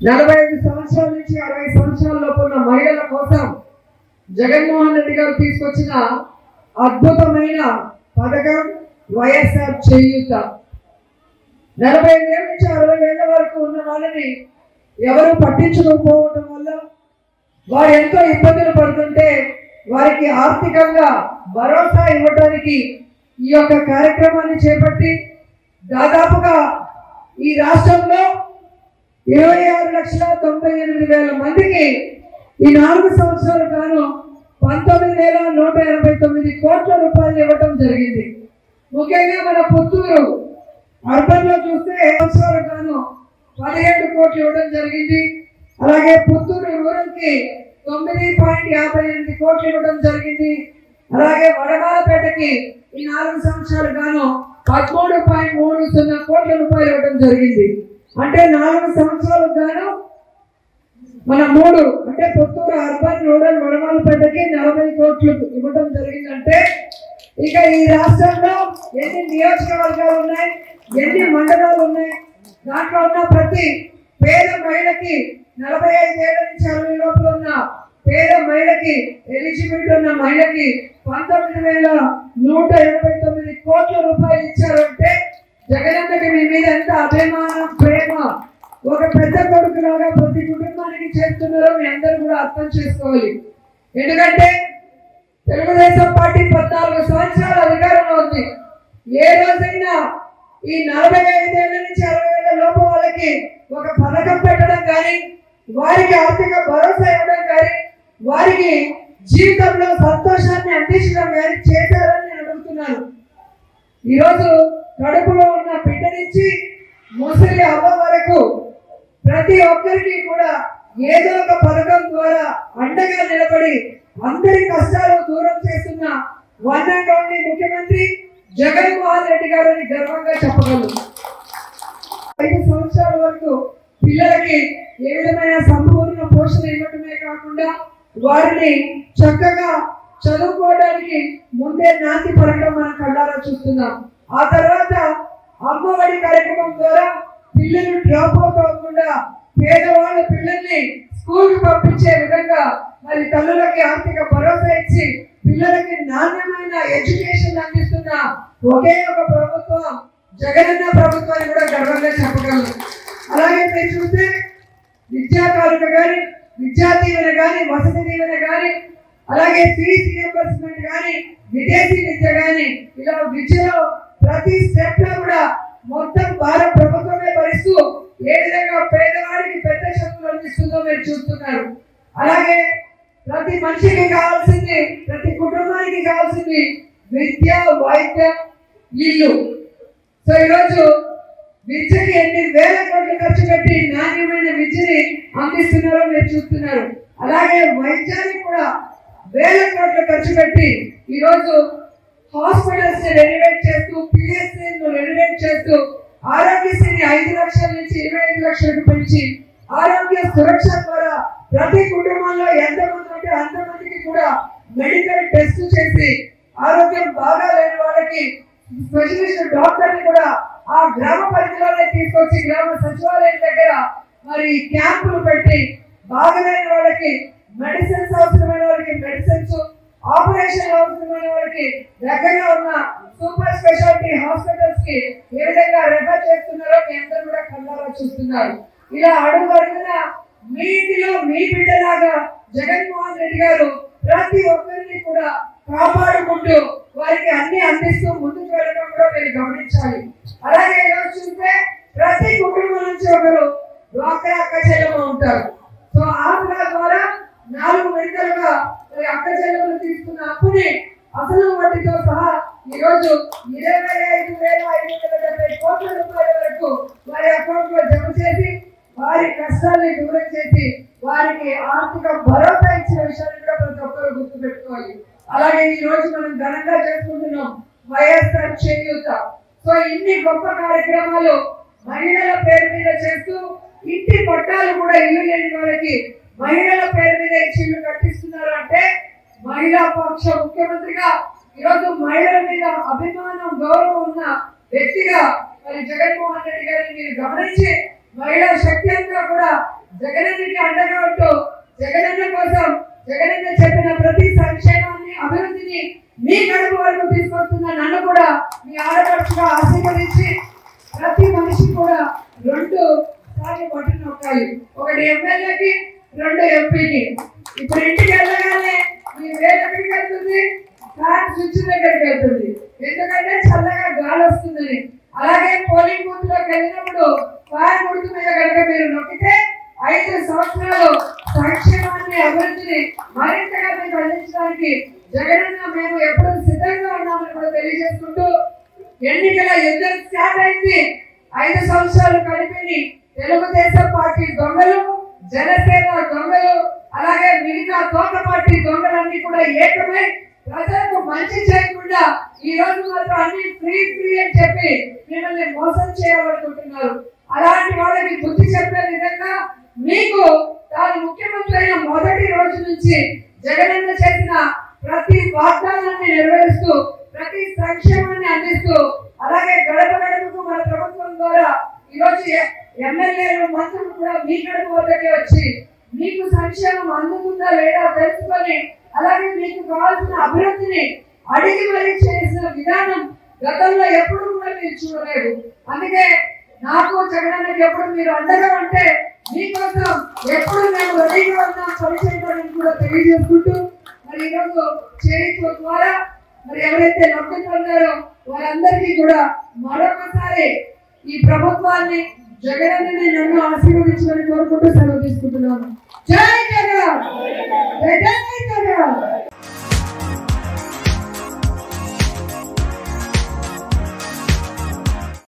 45 సంవత్సరాల నుంచి 60 సంవత్సరాల లోపు ఉన్న మహిళల కోసం జగన్మోహన్ రెడ్డి గారు తీసుకొచ్చిన అద్భుతమైన పథకం వైఎస్ఆర్ చేయూత. 45 ఏళ్ళ నుంచి 60 ఏళ్ల వరకు ఉన్న వాళ్ళని ఎవరు పట్టించుకోకపోవడం వల్ల వారు ఎంతో ఇబ్బందులు పడుతుంటే వారికి ఆర్థికంగా భరోసా ఇవ్వడానికి ఈ యొక్క కార్యక్రమాన్ని చేపట్టి దాదాపుగా ఈ రాష్ట్రంలో 26,98,000 మందికి ఈ 4 సంవత్సరాలు గాను 19,189 కోట్ల రూపాయలు ఇవ్వటం జరిగింది. ముఖ్యంగా మన పుత్తూరు అర్బన్ లో చూస్తే సంవత్సరాలు గాను 17 కోట్లు ఇవ్వడం జరిగింది. అలాగే పుత్తూరు రూరల్ కి 9.58 కోట్లు ఇవ్వడం జరిగింది. అలాగే వడమాలపేటకి ఈ 4 సంవత్సరాలు గాను 13.30 కోట్ల రూపాయలు ఇవ్వడం జరిగింది. అంటే 4 సంవత్సరాలకు గాను మన 3 అంటే పుత్తూరు అర్బన్ రూరల్ వడమాలపేటకి 40 కోట్లు ఇవ్వడం జరిగిందంటే ఇక ఈ రాష్ట్రంలో ఎన్ని నియోజకవర్గాలు ఉన్నాయి, ఎన్ని మండలాలు ఉన్నాయి, దాంట్లో ఉన్న ప్రతి పేద మహిళకి 45 ఏళ్ల నుంచి 60 లోపల ఉన్న పేద మహిళకి ఎలిజిబిలిటీ ఉన్న మహిళకి 19,189 కోట్ల రూపాయలు ఇచ్చారంటే జగనన్నకి మీ మీద ఎంత అభిమానం, ప్రేమ, ఒక పెద్ద కొడుకులాగా ప్రతి కుటుంబానికి చేస్తున్నారో మీ అందరూ కూడా అర్థం చేసుకోవాలి. ఎందుకంటే తెలుగుదేశం పార్టీ 14 సంవత్సరాల అధికారంలో ఉంది. ఏ రోజైనా ఈ 45 ఏళ్ల నుంచి 60 ఏళ్ల లోపు వాళ్ళకి ఒక పథకం పెట్టడం కానీ, వారికి ఆర్థిక భరోసా ఇవ్వడం కానీ, వారికి జీవితంలో సంతోషాన్ని అందించడం కానీ చేశారని నేను అడుగుతున్నాను. ఈరోజు కడుపులో ఉన్న బిడ్డ నుంచి ముసలి అవ్వ వరకు ప్రతి ఒక్కరికి కూడా ఏదో ఒక పథకం ద్వారా అండగా నిలబడి అందరి కష్టాలు దూరం చేస్తున్న వన్ అండ్ ఓన్లీ ముఖ్యమంత్రి జగన్మోహన్ రెడ్డి గారు అని గర్వంగా చెప్పగలరు. 5 సంవత్సరాల వరకు పిల్లలకి ఏ విధమైన సంపూర్ణ పోషణ ఇవ్వడమే కాకుండా వారిని చక్కగా చదువుకోవడానికి ముందే నాంది పడటం మనం కళ్ళారా చూస్తున్నాం. ఆ తర్వాత అమ్మఒడి కార్యక్రమం ద్వారా పిల్లలు డ్రాప్ అవుట్ అవ్వకుండా పేదవాళ్ళ పిల్లల్ని స్కూల్ కి పంపించే విధంగా మరి తల్లులకి ఆర్థిక భరోసా ఇచ్చి పిల్లలకి నాణ్యమైన ఎడ్యుకేషన్ అందిస్తున్న ఒకే ఒక ప్రభుత్వం జగనన్న ప్రభుత్వాన్ని కూడా గర్వంగా చెప్పగలరు. అలాగే మీరు చూస్తే విద్యా కానుక కానీ, విద్యా దీవెన కానీ, వసతి దీవెన కానీ, అలాగే ఫీజు రియంబర్స్మెంట్ కానీ, విదేశీ విద్య కానీ, ఇలా విద్యలో ప్రతి స్టెప్ లో కూడా మొత్తం భారత ప్రభుత్వమే భరిస్తూ ఏ విధంగా పేదవాడికి పెద్ద చదువులు అందిస్తుందో మీరు చూస్తున్నారు. అలాగే ప్రతి మనిషికి కావాల్సింది, ప్రతి కుటుంబానికి కావాల్సింది విద్య, వైద్యం, ఇల్లు. సో ఈరోజు విద్యకి ఎన్ని వేల కోట్లు ఖర్చు పెట్టి నాణ్యమైన విద్యని అందిస్తున్నారో మీరు చూస్తున్నారు. అలాగే వైద్యానికి కూడా వేల కోట్లు ఖర్చు పెట్టి ఈరోజు హాస్పిటల్స్ ని రెనోవేట్ చేస్తూ, పిఎస్సి రెనోవేట్ చేస్తూ, ఆరోగ్యశ్రీని 5 లక్షల నుంచి 25 లక్షలకు పెంచి ఆరోగ్య సురక్ష ద్వారా ప్రతి కుటుంబంలో ఎంతమంది ఉంటే అంతమందికి కూడా మెడికల్ టెస్ట్ చేసి ఆరోగ్యం బాగా లేని వాళ్ళకి స్పెషలిస్ట్ డాక్టర్ ని కూడా ఆ గ్రామ పరిధిలోనే తీసుకొచ్చి గ్రామ సచివాలయం దగ్గర మరి క్యాంపులు పెట్టి బాగలేని వాళ్ళకి మెడిసిన్స్, అవసరమైన వాళ్ళకి మెడిసిన్స్, ఆపరేషన్ అవసరమైన వాళ్ళకి దగ్గరగా ఉన్న సూపర్ స్పెషాలిటీ హాస్పిటల్స్ కి ఏ విధంగా రెఫర్ చేస్తున్నారో మీ అందరూ కూడా కళ్ళారా చూస్తున్నారు. ఇలా అడుగు అడుగున మీ ఇంటిలో మీ బిడ్డలాగా జగన్మోహన్ రెడ్డి గారు ప్రతి ఒక్కరిని కూడా కాపాడుకుంటూ వారికి అన్ని అందిస్తూ ముందుకు వెళ్ళడం కూడా మీరు గమనించాలి. అలాగే ఈరోజు చూస్తే ప్రతి కుటుంబం నుంచి ఒకరు డ్వాక్రా అక్క చెల్లెమ్మ ఉంటారు. సో ఆసరా ద్వారా 4 విడతలుగా అక్క చెల్లెమ్మలు తీసుకున్న అప్పుని అసలు వడ్డీతో సహా ఈరోజు 25,570 కోట్ల రూపాయల వరకు వారి అకౌంట్ లో జమ చేసి వారి కష్టాన్ని దూరం చేసి వారికి ఆర్థిక భరోసా ఇచ్చిన విషయాన్ని కూడా ప్రతి ఒక్కరు గుర్తుపెట్టుకోవాలి. అలాగే ఈ రోజు మనం ఘనంగా చేసుకుంటున్నాం వైఎస్ఆర్ చేయూత. సో ఇన్ని గొప్ప కార్యక్రమాలు మహిళల పేరు మీద చేస్తూ ఇంటి పట్టాలు కూడా ఇల్లు లేని వాళ్ళకి మహిళల పేరు మీద ఇల్లు కట్టిస్తున్నారు. అంటే మహిళా పక్ష ముఖ్యమంత్రిగా ఈరోజు మహిళల మీద అభిమానం, గౌరవం ఉన్న వ్యక్తిగా మరి జగన్మోహన్ రెడ్డి గారిని మీరు గమనించి మహిళా శక్తి అంతా కూడా జగనన్నకి అండగా ఉంటూ జగనన్న కోసం జగనన్న చెప్పిన ప్రతి సంక్షేమాన్ని అభివృద్ధిని మీ కడుపు వరకు తీసుకొస్తున్న నన్ను కూడా మీ ఆడపడుచుగా ఆశీర్వదించి ప్రతి మనిషి కూడా 2 సార్లు బటన్ నొక్కాలి. ఒకటి ఎమ్మెల్యేకి, 2 ఎంపీకి. ఇప్పుడు ఇంటికి వెళ్ళగానే మీ వేలు ఎక్కడికి వెళ్తుంది? ఫ్యాన్ స్విచ్ దగ్గరికి వెళ్తుంది, ఎందుకంటే చల్లగా గాలి వస్తుందని. అలాగే పోలింగ్ బూత్ లోకి వెళ్ళినప్పుడు ఫ్యాన్ గుర్తు మీద కనుక మీరు నొక్కితే 5 సంవత్సరాలు సంక్షేమాన్ని అభివృద్ధిని మరింతగా మీకు అందించడానికి జగనన్న మేము ఎప్పుడు సిద్ధంగా ఉన్నామని కూడా తెలియజేసుకుంటూ ఎన్నికల యుద్ధం స్టార్ట్ అయింది. 5 సంవత్సరాలు కలిపి తెలుగుదేశం పార్టీ దొంగలు, జనసేన దొంగలు, అలాగే మిగతా తోట పార్టీ దొంగలన్నీ కూడా ఏకమై ప్రజలకు మంచి చేయకుండా ఈ రోజు మాత్రం అన్ని ఫ్రీ అని చెప్పి మిమ్మల్ని మోసం చేయాలనుకుంటున్నారు. అలాంటి వాళ్ళకి బుద్ధి చెప్పే విధంగా మీకు తాను ముఖ్యమంత్రి అయిన మొదటి రోజు నుంచి జగనన్న చేసిన ప్రతి వాగ్దానాన్ని నెరవేరుస్తూ ప్రతి సంక్షేమాన్ని అందిస్తూ అలాగే గడప గడపకు మన ప్రభుత్వం ద్వారా ఈరోజు ఎమ్మెల్యేలు మంత్రులు కూడా మీ గడప వద్దకే వచ్చి మీకు సంక్షేమం అందుతుందా లేదా తెలుసుకొని అలాగే మీకు కావాల్సిన అభివృద్ధిని అడిగి మరీ చేసిన విధానం గతంలో ఎప్పుడు కూడా మీరు చూడలేదు. అందుకే నాకు జగనన్నకి ఎప్పుడు మీరు అండగా ఉంటే మీకోసం ఎప్పుడు మేము రెడీగా ఉన్నాం పనిచేయడానికి కూడా తెలియజేసుకుంటూ మరి ఈరోజు చేరిక ద్వారా మరి ఎవరైతే లబ్ధి పొందారో వారందరికీ కూడా మరొకసారి ఈ ప్రభుత్వాన్ని జగనన్నని నన్ను ఆశీర్వదించమని కోరుకుంటూ సెలవు తీసుకుంటున్నాను. జై జగన్, జై జగన్.